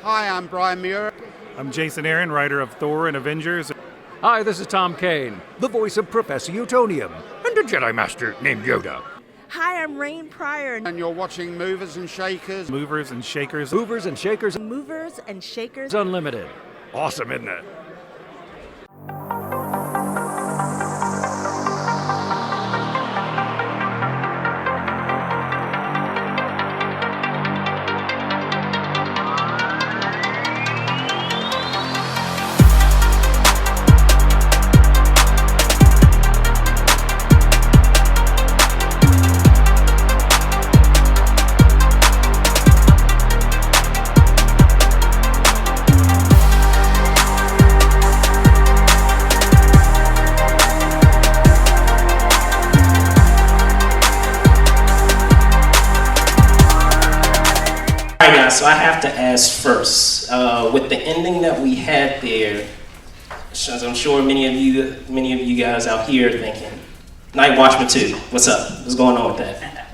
Hi, I'm Brian Muir. I'm Jason Aaron, writer of Thor and Avengers. Hi, this is Tom Kane, the voice of Professor Utonium, and a Jedi Master named Yoda. Hi, I'm Rain Pryor. And you're watching Movers and Shakers. Movers and Shakers. Movers and Shakers. Movers and Shakers Unlimited. Awesome, isn't it? So I have to ask first, with the ending that we had there, as I'm sure many of you guys out here are thinking, Night Watchman 2, what's up? What's going on with that?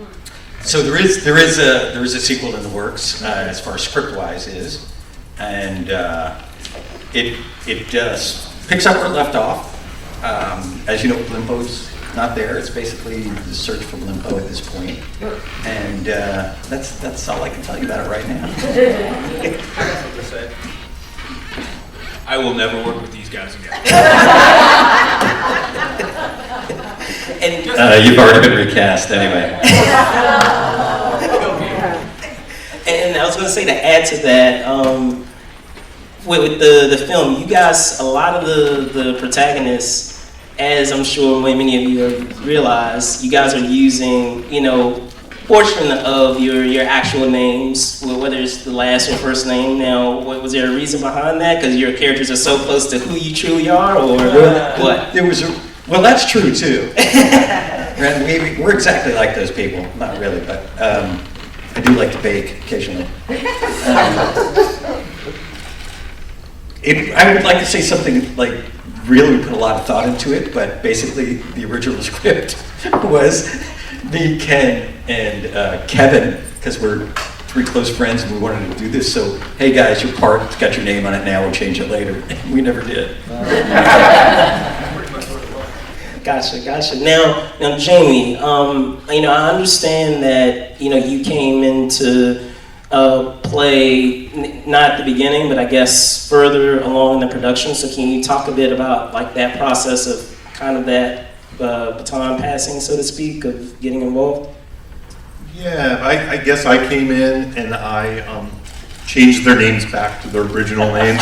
So there is a sequel in the works as far as script-wise is, and it picks up where it left off. As you know, Blimpo's not there. It's basically the search for Blimpo at this point, and that's all I can tell you about it right now. I got something to say. I will never work with these guys again. And you've already been recast anyway. And I was going to say, to add to that, with the film, you guys, a lot of the protagonists, as I'm sure many of you have realized, you guys are using, portion of your actual names, whether it's the last or first name. Now, was there a reason behind that? Because your characters are so close to who you truly are, or what? Well, that's true too. And we're exactly like those people. Not really, but I do like to bake occasionally. I would like to say something like really put a lot of thought into it, but basically the original script was me, Ken, and Kevin, because we're three close friends and we wanted to do this. So, hey guys, your part's got your name on it now. We'll change it later. We never did. Gotcha. Now, Jamie, I understand that you came into play not at the beginning, but I guess further along in the production. So, can you talk a bit about like that process of kind of that baton passing, so to speak, of getting involved? Yeah, I guess I came in and I changed their names back to their original names.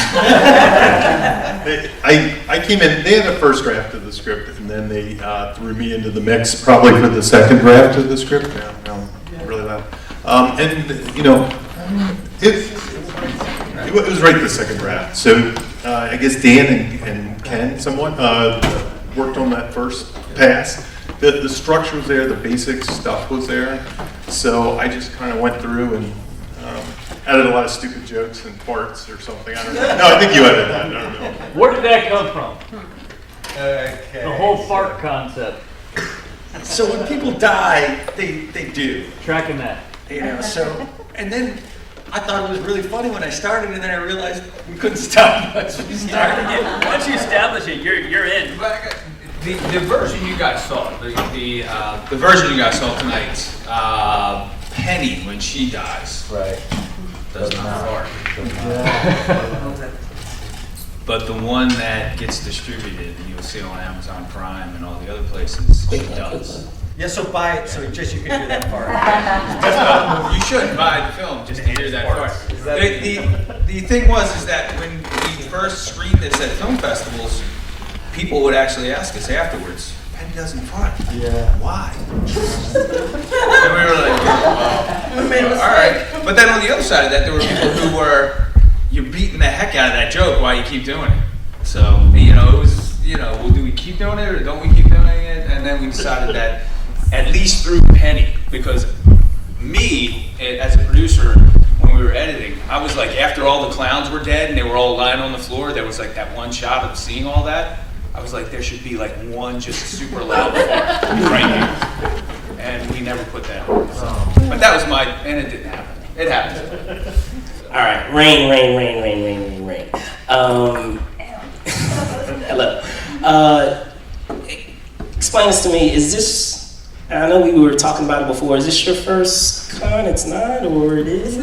I came in, they had the first draft of the script, and then they threw me into the mix probably for the second draft of the script. No, really loud. It was right the second draft. So I guess Dan and Ken somewhat worked on that first pass. The structure was there, the basic stuff was there. So I just kind of went through and added a lot of stupid jokes and farts or something. I don't know. No, I think you added that. I don't know. Where did that come from? Okay. The whole fart concept. So when people die, they do. Tracking that. So, and then I thought it was really funny when I started, and then I realized we couldn't stop once we started it. Once you establish it, you're in. The version you guys saw, the version you guys saw tonight, Penny, when she dies, Right. does not fart. But the one that gets distributed, and you'll see on Amazon Prime and all the other places, she does. Yeah, so buy it so just you can hear that part. You shouldn't buy the film just to hear that part. The thing is that when we first screened this at film festivals, people would actually ask us afterwards, Penny doesn't fart. Yeah. Why? And we were like, all right. But then on the other side of that, there were people who were, you're beating the heck out of that joke while you keep doing it. So, it was, well, do we keep doing it or don't we keep doing it? And then we decided that at least through Penny, because me, as a producer, when we were editing, I was like, after all the clowns were dead and they were all lying on the floor, there was like that one shot of seeing all that. I was like, there should be like one just super loud fart right here. And we never put that on. So. But that was and it didn't happen. It happened. So. All right, rain. Hello. Explain this to me. Is this? I know we were talking about it before. Is this your first con? It's not, or it is?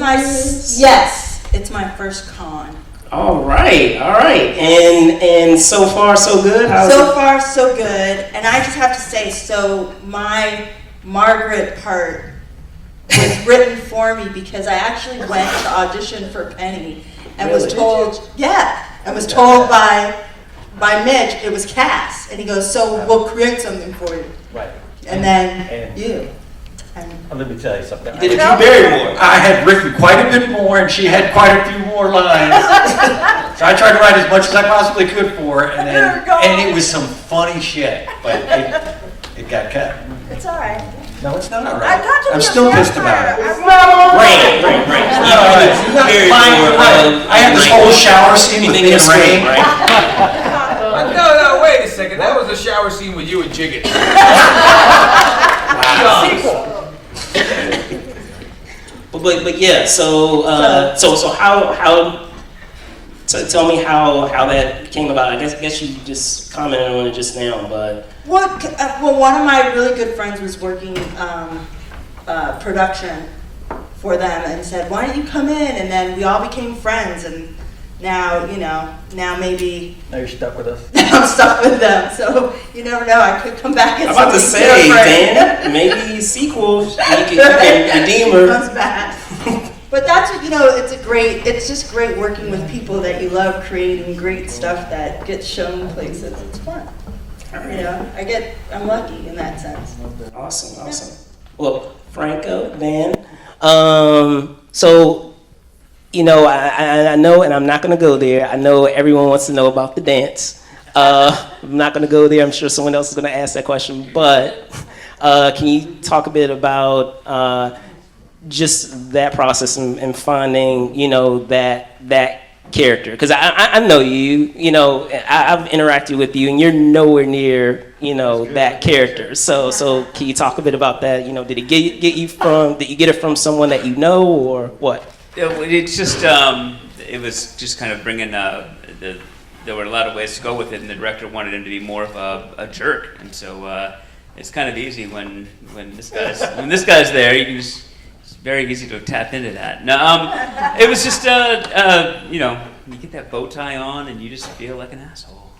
Yes, it's my first con. All right. And so far so good. So far so good. And I just have to say, so my Margaret part was written for me because I actually went to audition for Penny and was told, and was told by Mitch, it was Cass, and he goes, so we'll create something for you. Right. And then you. And Let me tell you something. You did a few Barrymore. I had written quite a bit more, and she had quite a few more lines. So I tried to write as much as I possibly could for her, and it was some funny shit, but it got cut. it's all right. No, it's not all I right. got to I'm be a still pissed about vampire. it. Rain. I had this whole shower scene with me and Rain. right? No, wait a second. That was a shower scene with you and Jiggit. But yeah. So how? So tell me how that came about. I guess you just commented on it just now, but. Well, one of my really good friends was working production for them and said, why don't you come in? And then we all became friends, and now, maybe Now you're stuck with us. I'm stuck with them. So you never know, I could come back and I'm about to say, Dan, maybe sequel, you can redeem her. comes back. But that's what, it's just great working with people that you love, creating great stuff that gets shown places. It's fun. I'm lucky in that sense. Awesome. Well, Franco, Dan, so, I know, and I'm not going to go there. I know everyone wants to know about the dance. I'm not going to go there. I'm sure someone else is going to ask that question. But can you talk a bit about just that process and finding, that character? Because I know you, I've interacted with you, and you're nowhere near, that character. So can you talk a bit about that? Did it get you get it from someone that you know, or what? It's just, it was just kind of bringing there were a lot of ways to go with it, and the director wanted him to be more of a jerk, and so it's kind of easy when this guy's there. You can just, it's very easy to tap into that. No, it was just you get that bow tie on, and you just feel like an asshole.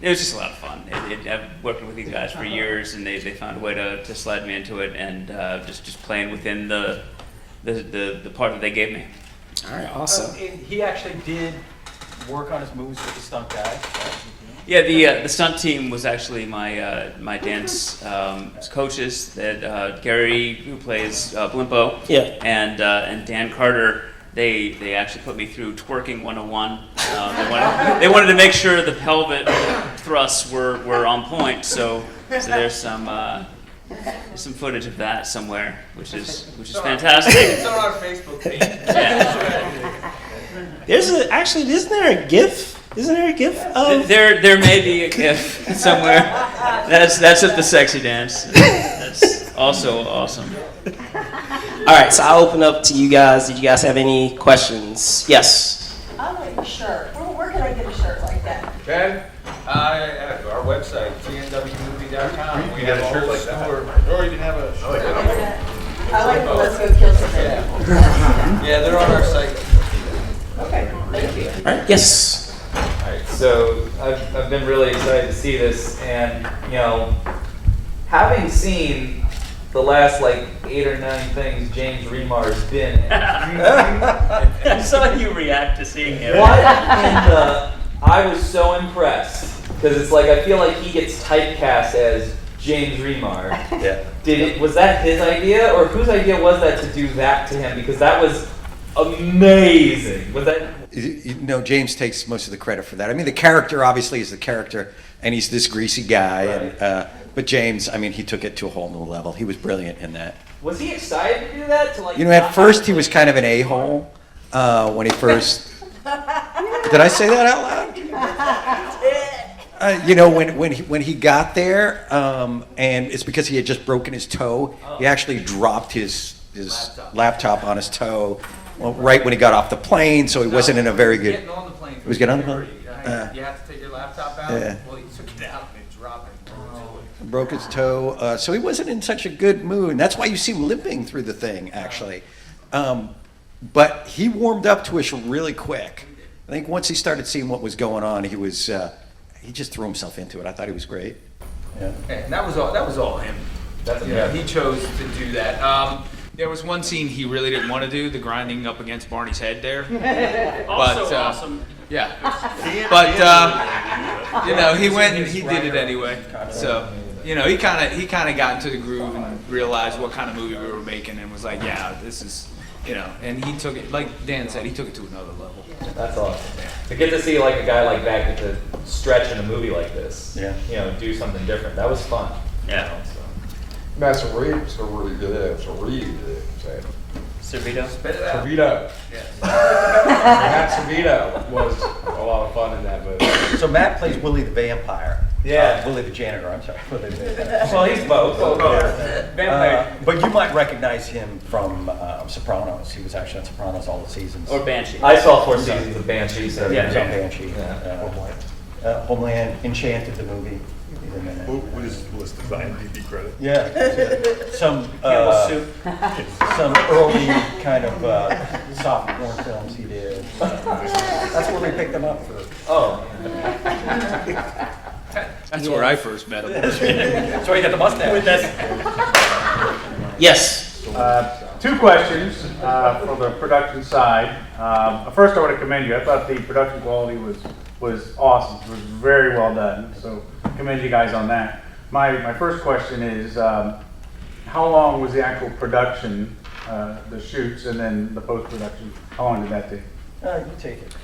It was just a lot of fun. I've worked with these guys for years, and they found a way to slide me into it, and just playing within the part that they gave me. All right, awesome. He actually did work on his moves with the stunt guy. Yeah, the stunt team was actually my dance coaches. That Gary, who plays Blimpo, and Dan Carter. They actually put me through twerking 101. They wanted to make sure the pelvic thrusts were on point. So there's some footage of that somewhere, which is fantastic. It's on our Facebook page. Yeah. Isn't there a GIF? Isn't there a GIF of? There may be a GIF somewhere. That's of the sexy dance. That's also awesome. All right, so I'll open up to you guys. Did you guys have any questions? Yes. I like a shirt. Where can I get a shirt like that? Okay. Our website, tnwmovie.com. We have a shirt like that. Or you can have a shirt. I like the Let's Go Kill Somebody. Yeah, they're on our site. Okay, thank you. All right, yes. Alright, so I've been really excited to see this, and having seen the last 8 or 9 things James Remar's been in. I saw you react to seeing him. I was so impressed, because it's I feel like he gets typecast as James Remar. Yeah. Was that his idea, or whose idea was that to do that to him? Because that was amazing. Was that? James takes most of the credit for that. I mean, the character obviously is the character, and he's this greasy guy, right. and but James, I mean, he took it to a whole new level. He was brilliant in that. Was he excited to do that? At first he was kind of an a-hole when he first. Did I say that out loud? When he got there, and it's because he had just broken his toe. He actually dropped his laptop on his toe, right when he got off the plane. So he wasn't in a very good. Getting on the plane. He was getting on the plane. You have to take your laptop out. Yeah. Well, he took it out and it dropped it. Broke his toe, so he wasn't in such a good mood. And that's why you see him limping through the thing, actually. But he warmed up to us really quick. I think once he started seeing what was going on, he just threw himself into it. I thought he was great. Yeah. And that was all him. He chose to do that. There was one scene he really didn't want to do, the grinding up against Barney's head there. Also awesome. Yeah. But he went and he did it anyway. So he kind of got into the groove and realized what kind of movie we were making and was like, yeah, this is, and he took it, like Dan said, he took it to another level. That's awesome. To get to see like a guy like that get to stretch in a movie like this, do something different. That was fun. Yeah. That's a really good. That's a really good. Servito? Spit it out. Servito. Matt Servito was a lot of fun in that movie. So Matt plays Willie the vampire. Yeah. Willie the janitor, I'm sorry. Willie the vampire. Well, he's both. But you might recognize him from Sopranos. He was actually on Sopranos all the seasons. Or Banshee. I saw 4 seasons of Banshee. So He was on Banshee. Homeland, Enchanted, the movie. What is his list of IMDb credit? Yeah. Some early kind of soft porn films he did. That's where we picked him up for. Oh. That's where I first met him. That's where he got the mustache. Yes. 2 questions from the production side. First, I want to commend you. I thought the production quality was awesome. It was very well done. So commend you guys on that. My first question is, how long was the actual production, the shoots, and then the post-production? How long did that take? You take it.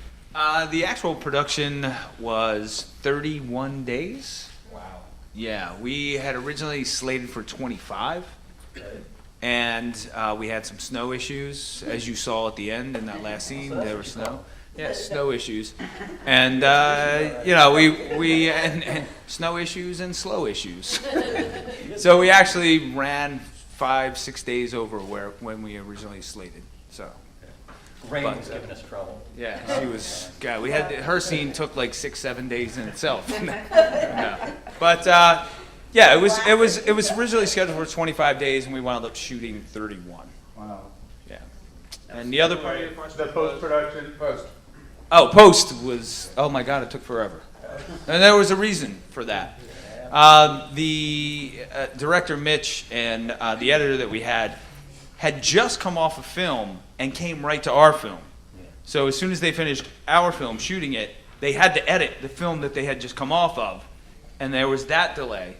The actual production was 31 days. Wow. Yeah, we had originally slated for 25. And we had some snow issues, as you saw at the end in that last scene. There was snow. Yeah, snow issues, and we snow issues and slow issues. So we actually ran 5-6 days over when we originally slated. So. Rain was giving us trouble. Yeah, she was. God, her scene took like 6-7 days in itself. No. But yeah, it was originally scheduled for 25 days, and we wound up shooting 31. Wow. Yeah. And the other part of your question, the post-production. Post was, oh my God, it took forever. And there was a reason for that. The director, Mitch, and the editor that we had just come off a film and came right to our film. So as soon as they finished our film shooting it, they had to edit the film that they had just come off of. And there was that delay.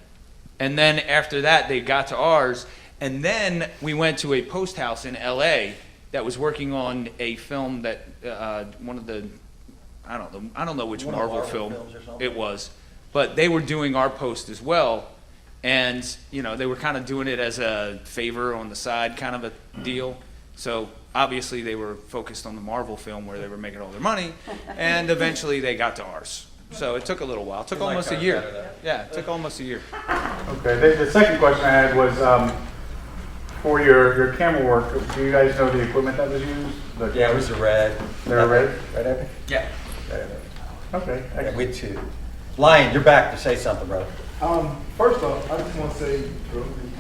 And then after that, they got to ours. And then we went to a post house in LA that was working on a film that one of the, I don't know which Marvel film it was, but they were doing our post as well, and they were kind of doing it as a favor on the side kind of a deal. So obviously they were focused on the Marvel film where they were making all their money, and eventually they got to ours. So it took a little while. It took almost a year. Yeah, it took almost a year. Okay. The second question I had was for your camera work. Do you guys know the equipment that was used? Yeah, it was a red. They're red? Right, Epic? Yeah. Okay. Yeah, we too. Lion, you're back to say something, brother. First off, I just want to say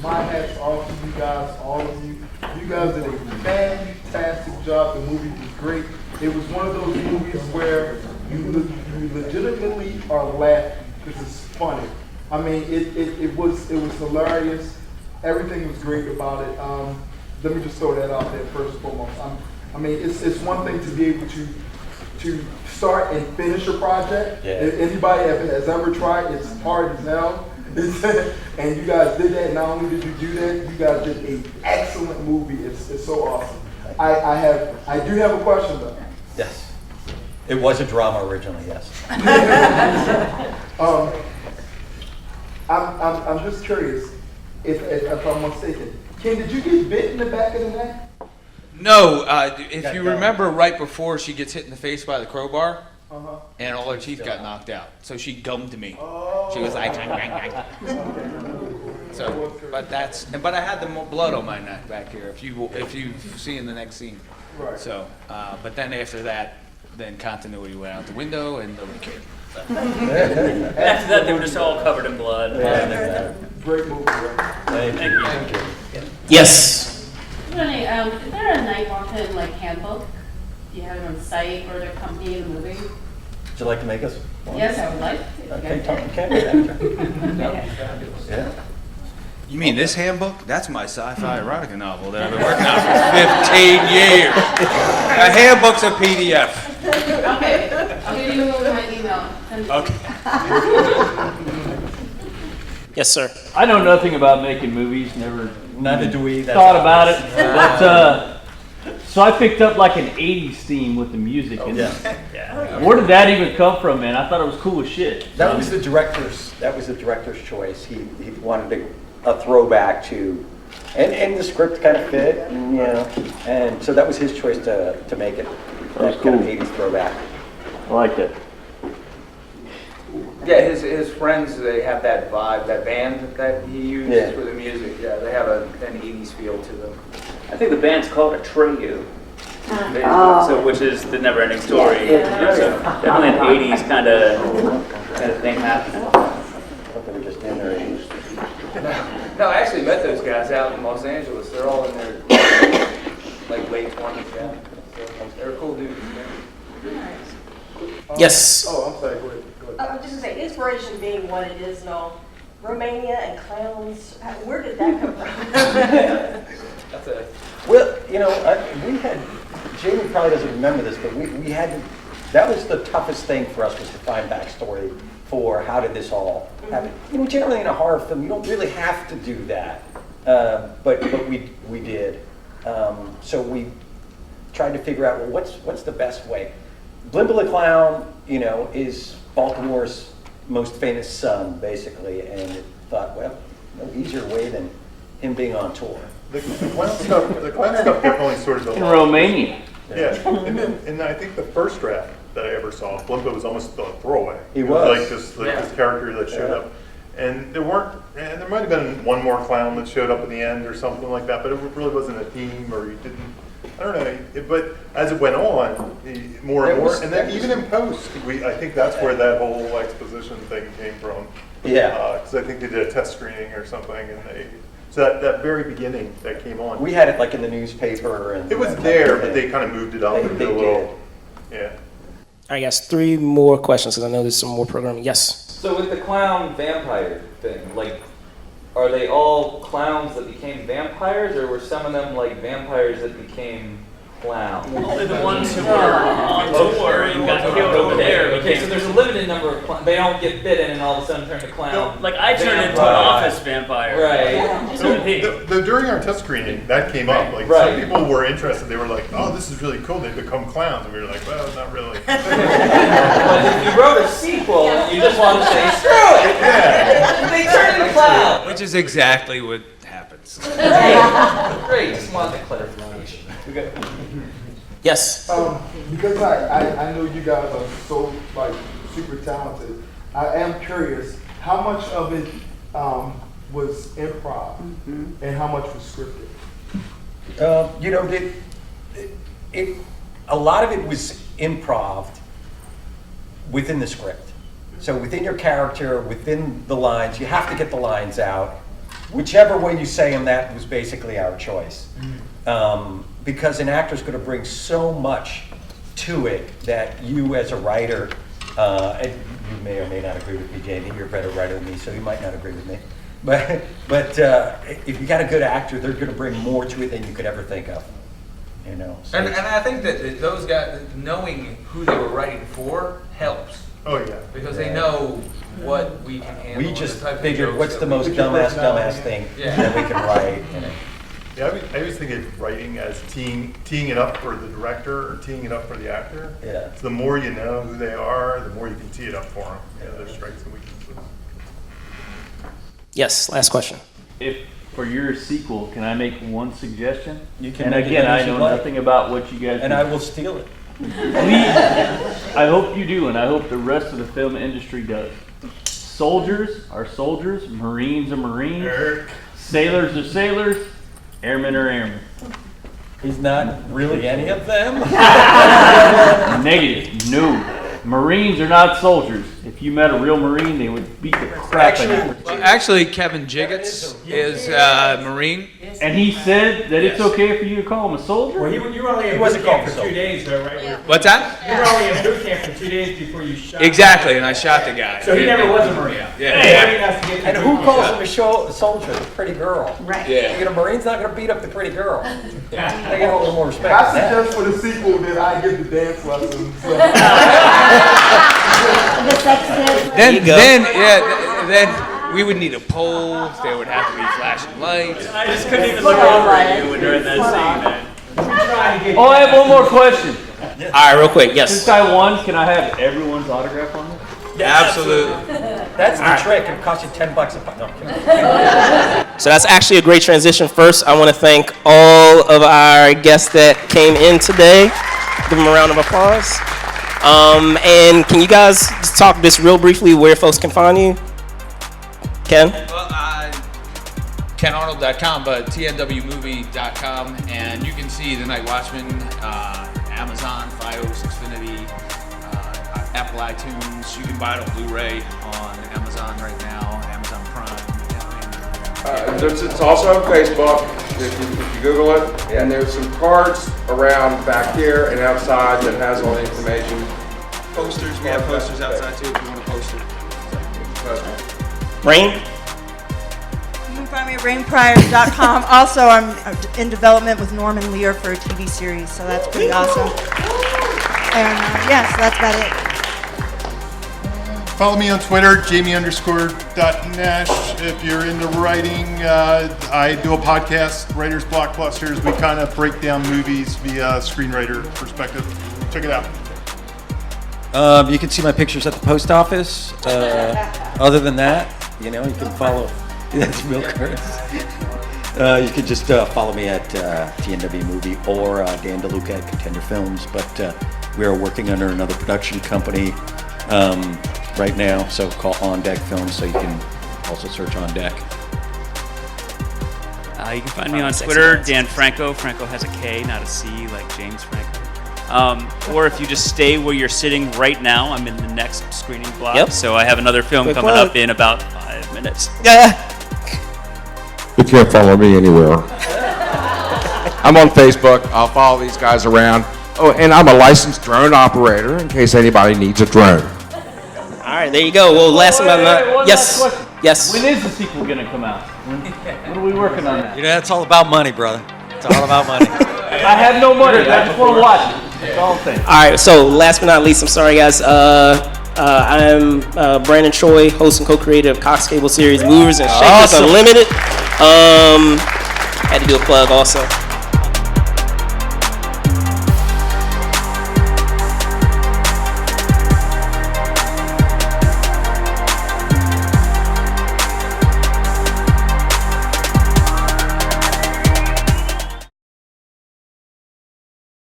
my hats off to you guys, all of you. You guys did a fantastic job. The movie was great. It was one of those movies where you legitimately are laughing because it's funny. I mean, it was hilarious. Everything was great about it. Let me just throw that out there first and foremost. I mean, it's one thing to be able to start and finish a project. Yeah. If anybody has ever tried, it's hard as hell. And you guys did that. Not only did you do that, you guys did an excellent movie. It's so awesome. I do have a question though. Yes. It was a drama originally, yes. I'm just curious, if I'm mistaken. Ken, did you get bit in the back of the neck? No, if you remember right before she gets hit in the face by the crowbar, and all her teeth got knocked out. So she gummed me. She was like, so, but I had the blood on my neck back here. If you see in the next scene. Right. So, but then after that, then continuity went out the window and nobody cared. After that, they were just all covered in blood. Great movie, right? Thank you. Yes. Is there a Night Watchman handbook? Do you have it on site or the company of the movie? Would you like to make us one? Yes, I would like. Okay, Tom, you can do that. Yeah. You mean this handbook? That's my sci-fi erotica novel that I've been working on for 15 years. A handbook's a PDF. Okay, I'll give you my email. Yes, sir. I know nothing about making movies, Neither do we. That's thought about it. obvious. But so I picked up like an 80s theme with the music. And Yeah. where did that even come from, man? I thought it was cool as shit. That was the director's choice. He wanted a throwback to, and the script kind of fit, and, and so that was his choice to make it that kind of 80s throwback. I like that. Yeah, his friends, they have that vibe, that band that he uses for the music. Yeah, they have an 80s feel to them. I think the band's called Atreyu. So, which is the never-ending story. So definitely an 80s kind of thing happening. I thought they were just in their 80s. No, I actually met those guys out in Los Angeles. They're all in their like late 20s, yeah. So they're cool dudes. Yes. Oh, I'm sorry. Go ahead. I was just gonna say, inspiration being what it is now, Romania and clowns. Where did that come from? That's a Well, we had, Jamie probably doesn't remember this, but we had, that was the toughest thing for us, was to find backstory for how did this all happen. Generally in a horror film, you don't really have to do that, but we did. So we tried to figure out, well, what's the best way? Blimble the Clown, is Baltimore's most famous son, basically, and it thought, well, no easier way than him being on tour. The clown stuff definitely sort of In Romania. Yeah, and I think the first draft that I ever saw, Blimbo was almost a throwaway. He was. Like this character that showed up. And there might have been one more clown that showed up in the end or something like that, but it really wasn't a theme, or you didn't, I don't know, but as it went on, more and more, and then even in post, I think that's where that whole exposition thing came from. Yeah. Because I think they did a test screening or something, and so that very beginning that came on. We had it like in the newspaper, and it was there, but they kind of moved it up into a little, yeah. All right, guys, 3 more questions because I know there's some more programming. Yes. So with the clown vampire thing, are they all clowns that became vampires, or were some of them like vampires that became clowns? Only the ones who were on tour and got killed over there. Okay, so there's a limited number of clowns. They don't get bitten and all of a sudden turn to clown. Like I turned into an office vampire. Right. So during our test screening, that came up. Like some people were interested. They were like, "Oh, this is really cool. They become clowns." And we were like, "Well, not really." But if you wrote a sequel, you just want to say, "Screw it!" Yeah. They turn into clowns. Which is exactly what happens. Great. Just wanted the clarification. Yes. Because I know you guys are so super talented. I am curious, how much of it was improv and how much was scripted? A lot of it was improv within the script. So within your character, within the lines, you have to get the lines out. Whichever way you say them, that was basically our choice. Because an actor's going to bring so much to it that you as a writer, and you may or may not agree with me, Jamie, you're a better writer than me, so you might not agree with me. But if you got a good actor, they're going to bring more to it than you could ever think of. So And I think that those guys, knowing who they were writing for, helps. Oh yeah. Because they know what we can handle. we just figured, what's the most dumbass thing that we can write? Yeah, I always think of writing as teeing it up for the director or teeing it up for the actor. Yeah. So the more you know who they are, the more you can tee it up for them. Their strengths and weaknesses. Yes, last question. If for your sequel, can I make one suggestion? You can And make it again, as I you know like. nothing about what you guys And do. I will steal it. I hope you do, and I hope the rest of the film industry does. Soldiers are soldiers, Marines are Marines, sailors are sailors, airmen are airmen. He's not really any of them? Negative. No. Marines are not soldiers. If you met a real Marine, they would beat the crap out of you. Well, actually, Kevin Jiggets is a Marine. And he said that it's okay for you to call him a soldier? Well, you were only in boot camp for 2 days, though, right? What's that? You were only in boot camp for 2 days before you shot. Exactly, and I shot the guy. So he never was a Marine. Yeah. And who calls him a soldier? The pretty girl. Right. Yeah. You know, Marine's not going to beat up the pretty girl. They get a little more respect. I suggest for the sequel that I give the dance lessons. The sex dance. Then we would need a pole. There would have to be flashing lights. I just couldn't even look over at you when during that scene, man. Oh, I have one more question. All right, real quick, yes. Since I won, can I have everyone's autograph on it? Yeah, Absolutely. That's the trick. It costs you $10 a pop. No, I'm kidding. So that's actually a great transition. First, I want to thank all of our guests that came in today. Give them a round of applause. And can you guys just talk just real briefly where folks can find you? Ken? Well, KenArnold.com, but TNWmovie.com, and you can see The Night Watchmen, Amazon, Fios, Xfinity, Apple iTunes. You can buy it on Blu-ray on Amazon right now, Amazon Prime. It's also on Facebook, if you Google it, and there's some cards around back here and outside that has all the information. Posters, we have posters outside too if you want a poster. Rain? You can find me at rainprior.com. Also, I'm in development with Norman Lear for a TV series, so that's pretty awesome. And yeah, so that's about it. Follow me on Twitter, Jamie_.Nash. If you're into writing, I do a podcast, Writer's Blockbusters. We kind of break down movies via screenwriter perspective. Check it out. You can see my pictures at the post office. Other than that, you know, you can follow. That's real curse. You can just follow me at TNW Movie or Dan DeLuca at Contender Films. But we are working under another production company right now, so call On Deck Films. So you can also search On Deck. You can find me on Twitter, Dan Franco. Franco has a K, not a C, like James Franco. Or if you just stay where you're sitting right now, I'm in the next screening block. Yep. So I have another film Quick coming plug. up in about 5 minutes. Yeah. You can't follow me anywhere. I'm on Facebook. I'll follow these guys around. Oh, and I'm a licensed drone operator in case anybody needs a drone. All right, there you go. Well, last but not Last question. Yes. When is the sequel going to come out? When are we working on that? You know, it's all about money, brother. It's all about money. I have no money. I just want to watch it. That's all I'm saying. All right, so last but not least, I'm sorry, guys. I'm Brandon Choi, host and co-creator of Cox Cable series Movers and Shakers Unlimited. Had to do a plug also.